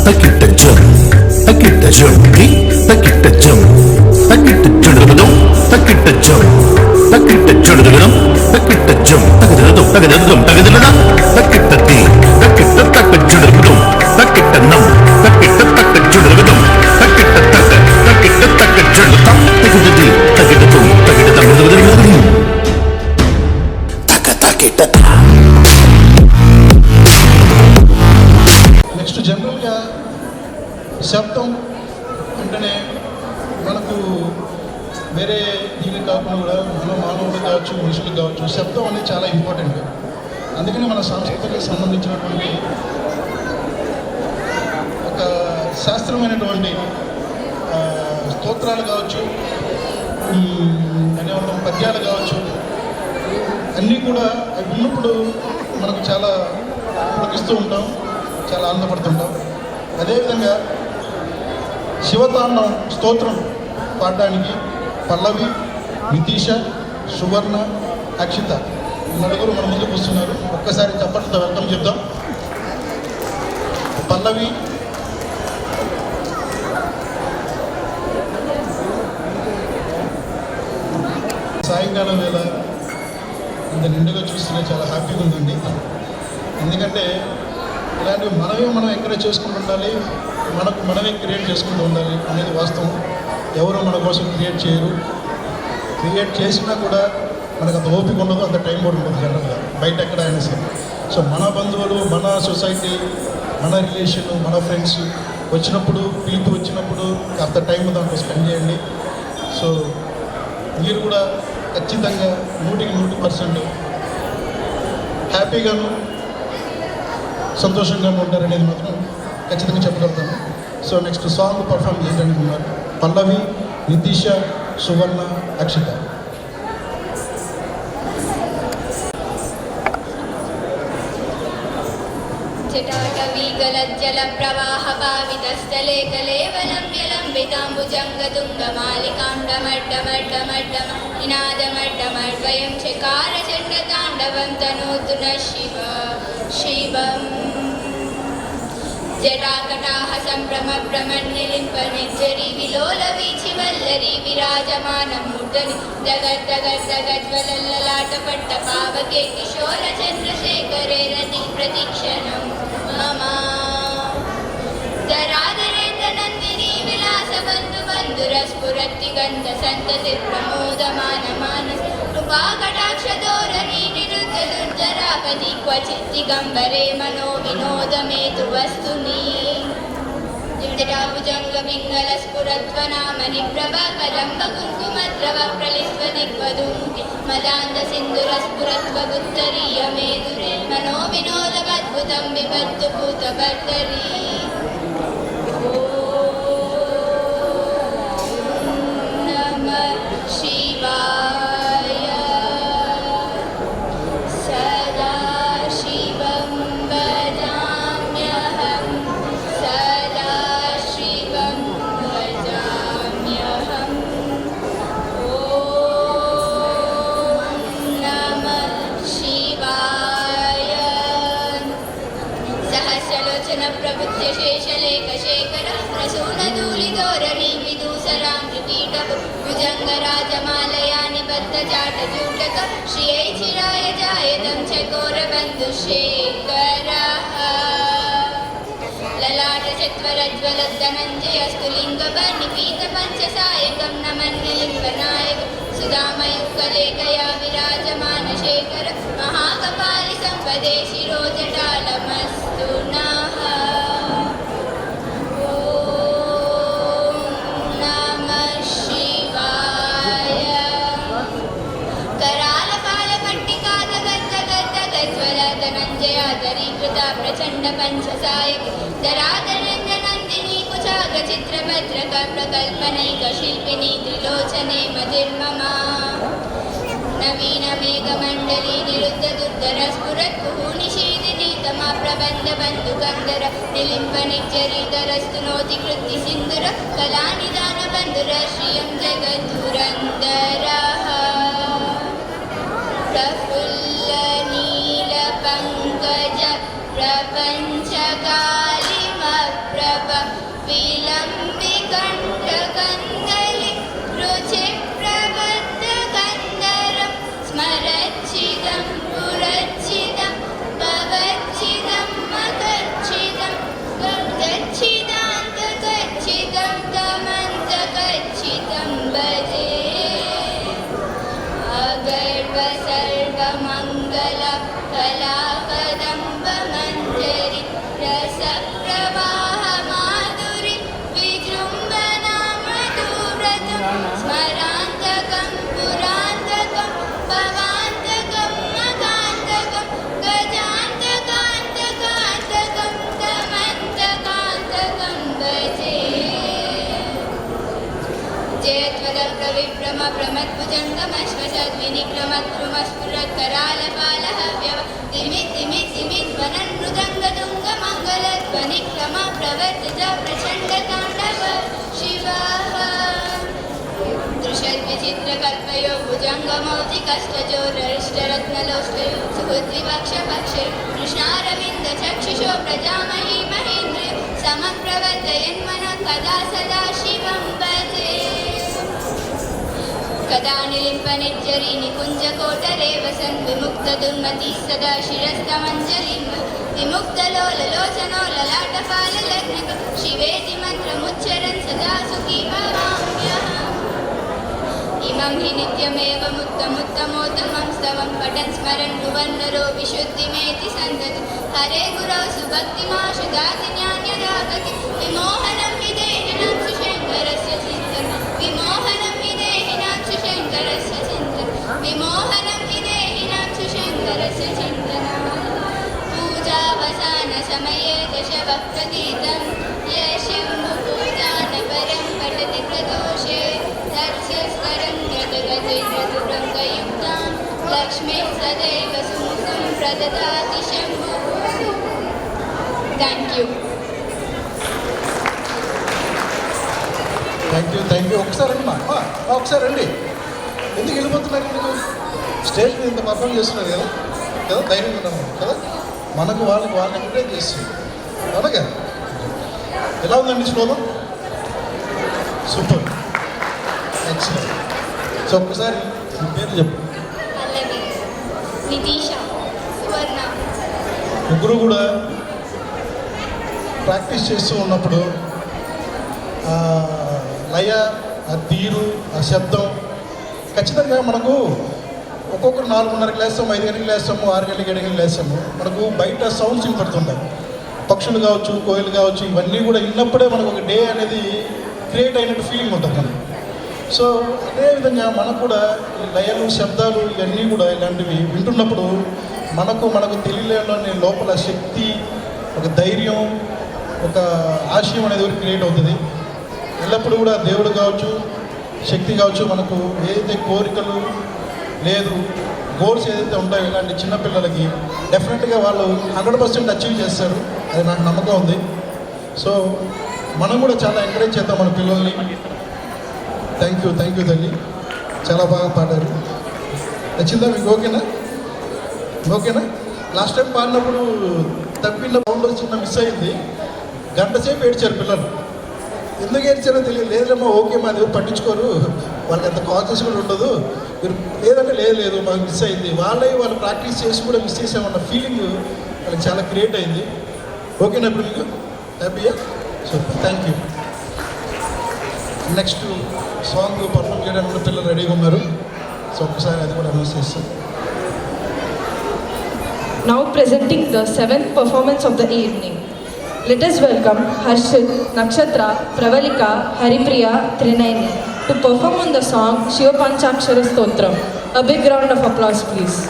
తకిట జం తకిట జంకి తకిట జం తకిట జడుగడం తకిట జం తకిట జడుగడం తకిట జం తగదడం తగదడం తగదడం తకిట తి తకిట తక జడుగడం తకిట నం తకిట తక జడుగడం తకిట తక తకిట తక జడుగడం తకిట తి తకిట తుం తకిట తగదడం తక తకిట. నెక్స్ట్ జనరల్గా శబ్దం అంటేనే మనకు వేరే దీనికి కాకుండా కూడా మన మానవులు కావచ్చు మనుషులకు కావచ్చు శబ్దం అనేది చాలా ఇంపార్టెంట్. అందుకని మన సంస్కృతికి సంబంధించినటువంటి ఒక శాస్త్రమైనటువంటి స్తోత్రాలు కావచ్చు, ధన్యవాదం పద్యాలు కావచ్చు, అన్నీ కూడా అవి విన్నప్పుడు మనకు చాలా పులకిస్తూ ఉంటాం, చాలా ఆనందపడుతుంటాం. అదేవిధంగా శివతాండం స్తోత్రం పాడడానికి పల్లవి, నితీష, సువర్ణ, అక్షిత నలుగురు మన ముందుకు వస్తున్నారు. ఒక్కసారి చప్పట్లతో వెల్కమ్ చెప్దాం. పల్లవి, సాయంకాలం వేళ ఇంత నిండుగా చూస్తున్నా చాలా హ్యాపీగా ఉందండి. ఎందుకంటే ఇలాంటివి మనం ఎంకరేజ్ చేసుకుంటూ ఉండాలి, మనకు మనమే క్రియేట్ చేసుకుంటూ ఉండాలి అనేది వాస్తవం. ఎవరు మన కోసం క్రియేట్ చేయరు, క్రియేట్ చేసినా కూడా మనకు అంత ఓపిక ఉండదు, అంత టైం కూడా ఉండదు జనరల్గా బయట ఎక్కడ అయినా సరే. సో మన బంధువులు, మన సొసైటీ, మన రిలేషన్, మన ఫ్రెండ్స్ వచ్చినప్పుడు, పిలుపు వచ్చినప్పుడు అంత టైం దాంట్లో స్పెండ్ చేయండి. సో మీరు కూడా ఖచ్చితంగా 100% హ్యాపీగాను సంతోషంగాను ఉంటారనేది మాత్రం ఖచ్చితంగా చెప్పగలుగుతాను. సో నెక్స్ట్ సాంగ్ పర్ఫామ్ చేయడానికి ఉన్నారు పల్లవి, నితీష, సువర్ణ, అక్షిత. జటాటవీగలజ్జల ప్రవాహ పావితస్థలే కలేవలం విలంబితాంబుజంగతుంగమాలికాండమడ్డమడ్డమడ్డమ నినాదమడ్డమడ్వయం చకార చండతాండవం తనోతు న శివ శివం. జటాకటాహ సంభ్రమ భ్రమన్నిలింప నిర్జరి విలోల వీచి వల్లరి విరాజమాన మూర్ధని జగద్దగద్దగజ్వలల్లలాట పట్ట పావకే కిశోర చంద్రశేఖరే రతి ప్రతిక్షణం మమ. ధరాధరేంద్ర నందిని విలాస బంధు బంధురస్ఫురత్తి గంధ సంతతి ప్రమోదమాన మానస కృపా కటాక్ష ధోరణి నిరుద్ధ దుర్ధరాపతి క్వచిత్ దిగంబరే మనో వినోదమేతు వస్తుని. జటాభుజంగ పింగళ స్ఫురత్వనామని ప్రభా కలంబ కుంకుమద్రవ ప్రలిస్వ దిగ్వధూముఖి మదాంత సింధుర స్ఫురత్వగుత్తరీయ మేధురే మనో వినోదమద్భుతం విభత్తు భూతభర్తరీ. ప్రభుత్వ శేషలేఖ శేఖర ప్రసూన ధూళిధోరణి విదూసరాం త్రికీటపు భుజంగ రాజమాలయాని బద్ధ చాట జూటక శ్రియై చిరాయ జాయతం చకోర బంధు శేఖర. లలాట చత్వరజ్వల ధనంజయ స్థులింగ నిపీత పంచసాయకం నమన్నిలింబనాయక సుధామయుక్తలేఖయా విరాజమాన శేఖర మహాకపాలి సంపదే శిరోజటాలమస్తు నః. ప్రచండ పంచసాయక ధరాధరేంద్ర నందిని కుచాగ చిత్రభద్రక ప్రకల్పనైక శిల్పిని త్రిలోచనే మతిర్మమ. నవీన మేఘమండలి నిరుద్ధ దుర్ధర స్ఫురత్ నిషీదిని తమ ప్రబంధ బంధు గంధర నిలింప నిచ్చరితరస్తు నోతి కృతి సింధుర కళానిదాన బంధుర శ్రియం జగద్ధురందర. ప్రఫుల్ల నీల పంకజ ప్రపంచకాళిమ प्रवर्तित प्रचण्डताण्डव शिवः दृशद्विचित्रकल्पयो भुजङ्गमौलिकष्टजोररिष्टरत्नलोष्टयो सुहृद्विवक्षपक्षे कृष्णारविन्दचक्षुषो प्रजामहि महेन्द्र समप्रवर्तयन्मनः कदा सदा शिवं भजे कदा निलिम्पनिज्जरी निकुञ्जकोटरे वसन् विमुक्तदुर्मतिः सदा शिरस्तमञ्जलिं विमुक्तलोललोचनो ललाटपाललग्नक शिवेति मन्त्रमुच्चरन् सदा सुखी भवाम्यहम् इमं हि नित्यमेवमुत्तमोत्तमं स्तवं पठन् स्मरन् भुवन्नरो विशुद्धिमेति सन्ततं हरे गुरौ सुभक्तिमाशु दाति ज्ञानरागति विमोहनं हि देहिनां सुशङ्करस्य चिन्तनं विमोहनं हि देहिनां सुशङ्करस्य चिन्तनं विमोहनं हि देहिनां सुशङ्करस्य चिन्तनं पूजावसानसमये दशवक्त्रगीतं यशम्भुपूजानपरं पठति प्रदोषे दर्शस्तरङ्गतगजैर्मधुरङ्गयुक्तां लक्ष्मीं सदैव सुमुखं प्रददाति शम्भुः థ్యాంక్ యూ థ్యాంక్ యూ ఒకసారి రండి ఒకసారి రండి ఎందుకు వెళ్ళిపోతున్నారు ఎందుకు స్టేజ్ మీద ఇంత పర్ఫామ్ చేస్తున్నారు కదా కదా ధైర్యం ఉన్నాము కదా మనకు వాళ్ళకి ఎంకరేజ్ చేస్తుంది అలాగే ఎలా ఉందండి శ్లోకం సూపర్ ఎక్సలెంట్ సో ఒక్కసారి మీ పేరు చెప్పు పల్లవి నితీష సువర్ణ ముగ్గురు కూడా ప్రాక్టీస్ చేస్తూ ఉన్నప్పుడు లయ ఆ తీరు ఆ శబ్దం ఖచ్చితంగా మనకు ఒక్కొక్కరు 4:30 లేస్తాము 5 గంటలకు లేస్తాము 6 గంటలకు 7 గంటలకు లేస్తాము మనకు బయట సౌండ్స్ వినపడుతుంటాయి పక్షులు కావచ్చు కోయిలు కావచ్చు ఇవన్నీ కూడా విన్నప్పుడే మనకు ఒక డే అనేది క్రియేట్ అయినట్టు ఫీలింగ్ ఉంటుంది మనకు సో అదేవిధంగా మనకు కూడా ఈ లయలు శబ్దాలు ఇవన్నీ కూడా ఇలాంటివి వింటున్నప్పుడు మనకు తెలియలేని లోపల శక్తి ఒక ధైర్యం ఒక ఆశయం అనేది క్రియేట్ అవుతుంది ఎల్లప్పుడూ కూడా దేవుడు కావచ్చు శక్తి కావచ్చు మనకు ఏదైతే కోరికలు లేదు గోల్స్ ఏదైతే ఉంటాయో ఇలాంటి చిన్నపిల్లలకి డెఫినెట్గా వాళ్ళు 100% అచీవ్ చేస్తారు అది నాకు నమ్మకం ఉంది సో మనం కూడా చాలా ఎంకరేజ్ చేద్దాం మన పిల్లల్ని థ్యాంక్ యూ తల్లి చాలా బాగా పాడారు నచ్చిందా మీకు ఓకేనా లాస్ట్ టైం పాడినప్పుడు తప్పిన సౌండ్ చిన్న మిస్ అయింది గంట సేపు ఏడ్చారు పిల్లలు ఎందుకు ఏడ్చారో తెలియదు లేదమ్మా ఓకే మా దేవుడు పట్టించుకోరు వాళ్ళకి అంత కాన్షియస్ కూడా ఉండదు మీరు లేదంటే లేదు మాకు మిస్ అయింది వాళ్ళు ప్రాక్టీస్ చేసి కూడా మిస్ చేసామన్న ఫీలింగ్ వాళ్ళకి చాలా క్రియేట్ అయింది ఓకేనా ఇప్పుడు మీకు హ్యాపీయా super thank you next song perform చేయడానికి పిల్లలు రెడీగా ఉన్నారు సో ఒక్కసారి అది కూడా అనౌన్స్ చేస్తాం Now presenting the 7th performance of the evening. Let us welcome Harshit, Nakshatra, Pravalika, Haripriya, Trinayani to perform on the song Shiva Panchakshara Stotram. A big round of applause please.